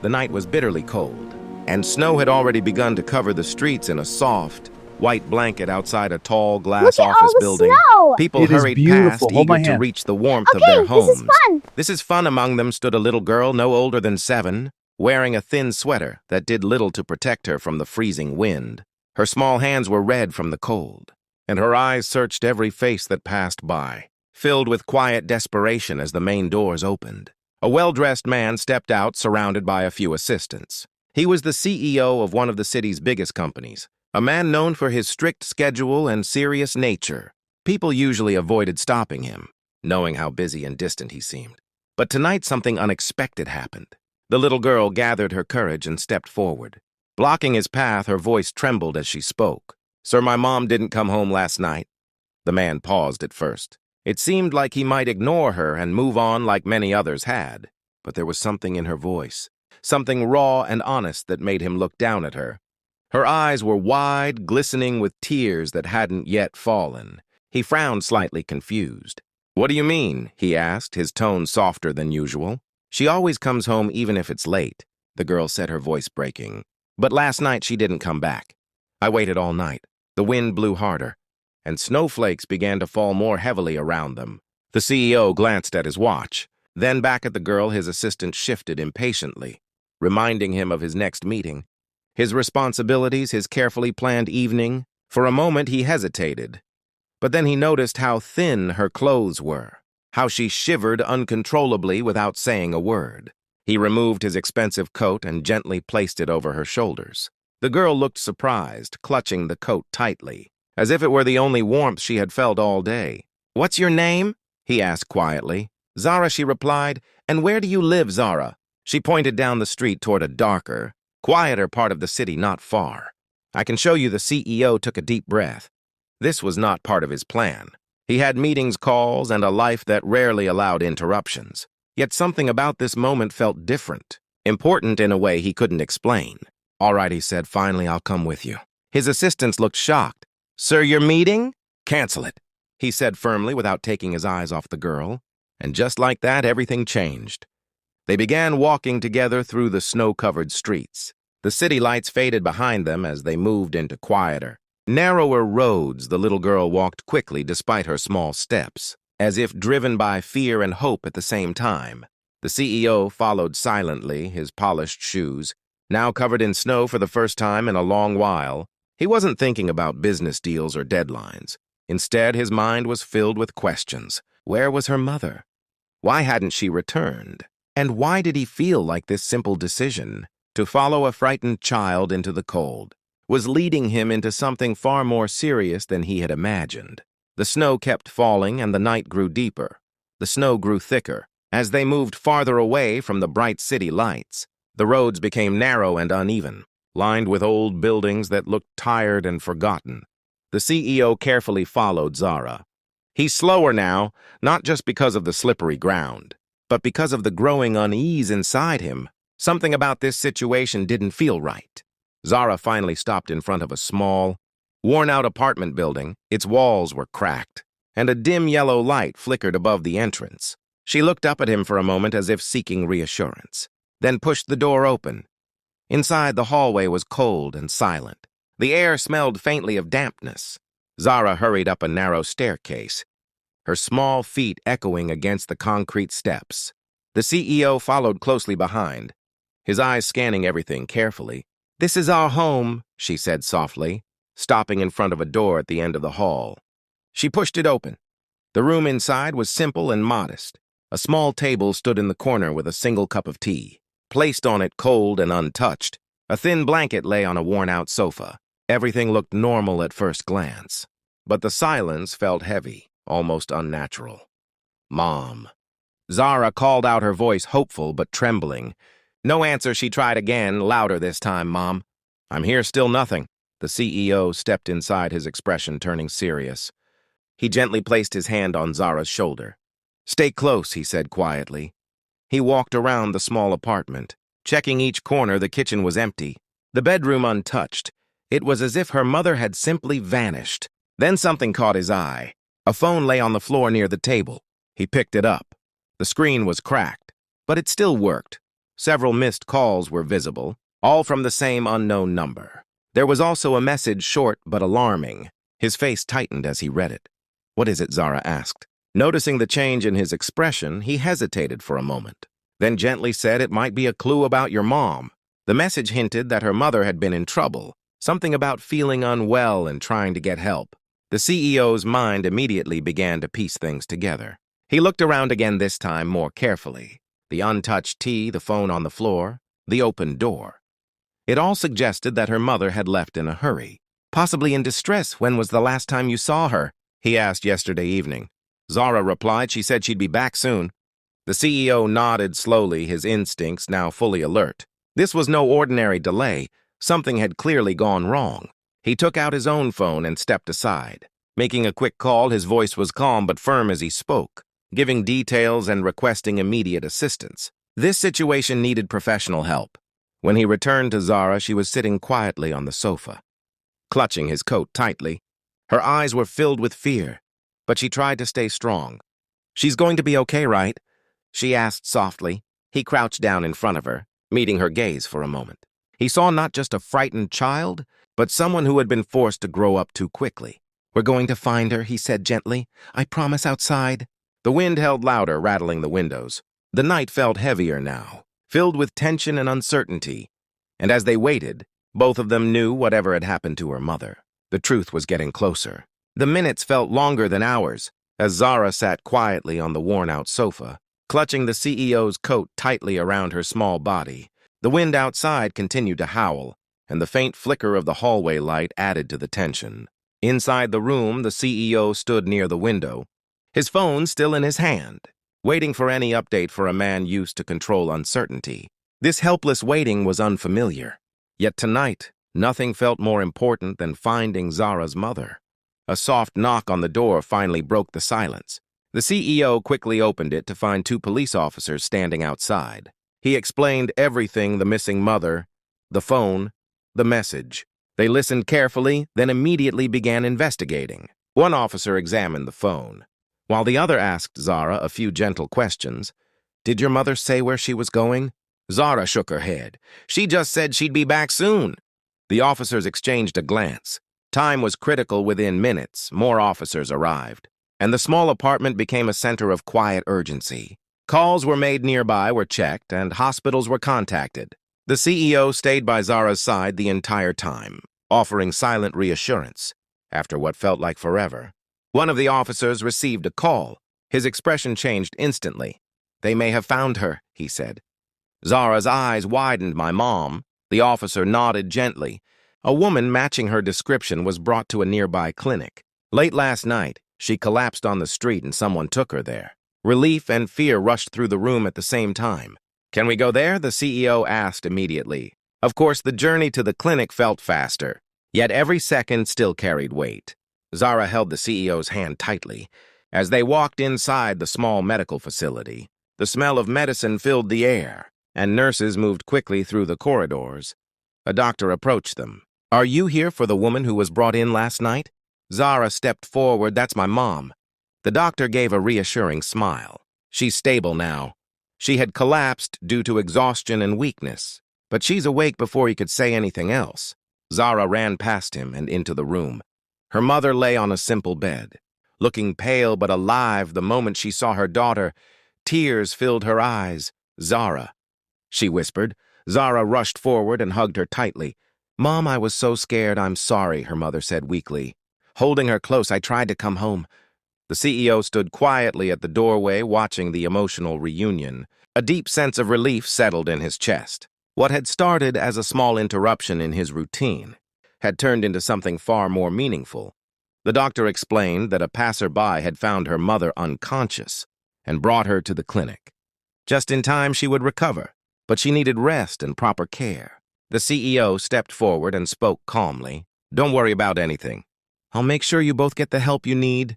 The night was bitterly cold, and snow had already begun to cover the streets in a soft, white blanket outside a tall glass Look at all office the building. snow! People It is hurried beautiful. past, Hold my eager to hand. reach the warmth of their Okay, this is homes. fun. This is fun. Among them stood a little girl no older than 7, wearing a thin sweater that did little to protect her from the freezing wind. Her small hands were red from the cold, and her eyes searched every face that passed by, filled with quiet desperation as the main doors opened. A well-dressed man stepped out, surrounded by a few assistants. He was the CEO of one of the city's biggest companies, a man known for his strict schedule and serious nature. People usually avoided stopping him, knowing how busy and distant he seemed. But tonight something unexpected happened. The little girl gathered her courage and stepped forward. Blocking his path, her voice trembled as she spoke. "Sir, my mom didn't come home last night." The man paused at first. It seemed like he might ignore her and move on like many others had. But there was something in her voice, something raw and honest that made him look down at her. Her eyes were wide, glistening with tears that hadn't yet fallen. He frowned, slightly confused. "What do you mean?" he asked, his tone softer than usual. "She always comes home even if it's late," the girl said, her voice breaking. "But last night she didn't come back. I waited all night. The wind blew harder, and snowflakes began to fall more heavily around them." The CEO glanced at his watch. Then back at the girl, his assistant shifted impatiently, reminding him of his next meeting, his responsibilities, his carefully planned evening. For a moment he hesitated, but then he noticed how thin her clothes were, how she shivered uncontrollably without saying a word. He removed his expensive coat and gently placed it over her shoulders. The girl looked surprised, clutching the coat tightly, as if it were the only warmth she had felt all day. "What's your name?" he asked quietly. "Zara," she replied. "And where do you live, Zara?" She pointed down the street toward a darker, quieter part of the city not far. "I can show you." The CEO took a deep breath. This was not part of his plan. He had meetings, calls, and a life that rarely allowed interruptions. Yet something about this moment felt different, important in a way he couldn't explain. "All right," he said, "finally I'll come with you." His assistants looked shocked. "Sir, your meeting?" "Cancel it," he said firmly without taking his eyes off the girl. And just like that, everything changed. They began walking together through the snow-covered streets. The city lights faded behind them as they moved into quieter, narrower roads. The little girl walked quickly despite her small steps, as if driven by fear and hope at the same time. The CEO followed silently, his polished shoes, now covered in snow for the first time in a long while. He wasn't thinking about business deals or deadlines. Instead, his mind was filled with questions. Where was her mother? Why hadn't she returned? And why did he feel like this simple decision, to follow a frightened child into the cold, was leading him into something far more serious than he had imagined? The snow kept falling and the night grew deeper. The snow grew thicker. As they moved farther away from the bright city lights, the roads became narrow and uneven, lined with old buildings that looked tired and forgotten. The CEO carefully followed Zara. He's slower now, not just because of the slippery ground, but because of the growing unease inside him. Something about this situation didn't feel right. Zara finally stopped in front of a small, worn-out apartment building. Its walls were cracked, and a dim yellow light flickered above the entrance. She looked up at him for a moment as if seeking reassurance, then pushed the door open. Inside, the hallway was cold and silent. The air smelled faintly of dampness. Zara hurried up a narrow staircase, her small feet echoing against the concrete steps. The CEO followed closely behind, his eyes scanning everything carefully. "This is our home," she said softly, stopping in front of a door at the end of the hall. She pushed it open. The room inside was simple and modest. A small table stood in the corner with a single cup of tea, placed on it cold and untouched. A thin blanket lay on a worn-out sofa. Everything looked normal at first glance, but the silence felt heavy, almost unnatural. "Mom." Zara called out, her voice hopeful but trembling. No answer. She tried again, louder this time. "Mom." "I'm here, still nothing." The CEO stepped inside, his expression turning serious. He gently placed his hand on Zara's shoulder. "Stay close," he said quietly. He walked around the small apartment, checking each corner. The kitchen was empty, the bedroom untouched. It was as if her mother had simply vanished. Then something caught his eye. A phone lay on the floor near the table. He picked it up. The screen was cracked, but it still worked. Several missed calls were visible, all from the same unknown number. There was also a message short but alarming. His face tightened as he read it. "What is it?" Zara asked. Noticing the change in his expression, he hesitated for a moment, then gently said it might be a clue about your mom. The message hinted that her mother had been in trouble, something about feeling unwell and trying to get help. The CEO's mind immediately began to piece things together. He looked around again, this time more carefully. The untouched tea, the phone on the floor, the open door. It all suggested that her mother had left in a hurry. "Possibly in distress. When was the last time you saw her?" he asked. "Yesterday evening." Zara replied she said she'd be back soon. The CEO nodded slowly, his instincts now fully alert. This was no ordinary delay. Something had clearly gone wrong. He took out his own phone and stepped aside. Making a quick call, his voice was calm but firm as he spoke, giving details and requesting immediate assistance. This situation needed professional help. When he returned to Zara, she was sitting quietly on the sofa, clutching his coat tightly. Her eyes were filled with fear, but she tried to stay strong. "She's going to be okay, right?" she asked softly. He crouched down in front of her, meeting her gaze for a moment. He saw not just a frightened child, but someone who had been forced to grow up too quickly. "We're going to find her," he said gently. "I promise. Outside." The wind held louder, rattling the windows. The night felt heavier now, filled with tension and uncertainty. And as they waited, both of them knew whatever had happened to her mother. The truth was getting closer. The minutes felt longer than hours, as Zara sat quietly on the worn-out sofa, clutching the CEO's coat tightly around her small body. The wind outside continued to howl, and the faint flicker of the hallway light added to the tension. Inside the room, the CEO stood near the window, his phone still in his hand, waiting for any update for a man used to control uncertainty. This helpless waiting was unfamiliar. Yet tonight, nothing felt more important than finding Zara's mother. A soft knock on the door finally broke the silence. The CEO quickly opened it to find two police officers standing outside. He explained everything: the missing mother, the phone, the message. They listened carefully, then immediately began investigating. One officer examined the phone, while the other asked Zara a few gentle questions. "Did your mother say where she was going?" Zara shook her head. "She just said she'd be back soon." The officers exchanged a glance. Time was critical. Within minutes, more officers arrived, and the small apartment became a center of quiet urgency. Calls were made nearby, were checked, and hospitals were contacted. The CEO stayed by Zara's side the entire time, offering silent reassurance. After what felt like forever, one of the officers received a call. His expression changed instantly. "They may have found her," he said. Zara's eyes widened. "My mom?" The officer nodded gently. "A woman matching her description was brought to a nearby clinic. Late last night, she collapsed on the street and someone took her there." Relief and fear rushed through the room at the same time. "Can we go there?" the CEO asked immediately. Of course, the journey to the clinic felt faster, yet every second still carried weight. Zara held the CEO's hand tightly. As they walked inside the small medical facility, the smell of medicine filled the air, and nurses moved quickly through the corridors. A doctor approached them. "Are you here for the woman who was brought in last night?" Zara stepped forward. "That's my mom." The doctor gave a reassuring smile. "She's stable now. She had collapsed due to exhaustion and weakness, but she's awake." Before he could say anything else, Zara ran past him and into the room. Her mother lay on a simple bed, looking pale but alive. The moment she saw her daughter, tears filled her eyes. "Zara," she whispered. Zara rushed forward and hugged her tightly. "Mom, I was so scared." "I'm sorry," her mother said weakly. Holding her close, "I tried to come home." The CEO stood quietly at the doorway, watching the emotional reunion. A deep sense of relief settled in his chest. What had started as a small interruption in his routine had turned into something far more meaningful. The doctor explained that a passerby had found her mother unconscious and brought her to the clinic. Just in time, she would recover, but she needed rest and proper care. The CEO stepped forward and spoke calmly. "Don't worry about anything. I'll make sure you both get the help you need."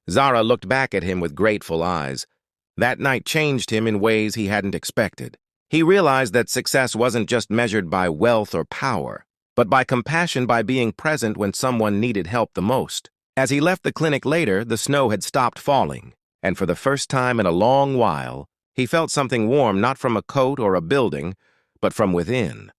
Zara looked back at him with grateful eyes. That night changed him in ways he hadn't expected. He realized that success wasn't just measured by wealth or power, but by compassion, by being present when someone needed help the most. As he left the clinic later, the snow had stopped falling, and for the first time in a long while, He felt something warm not from a coat or a building, but from within.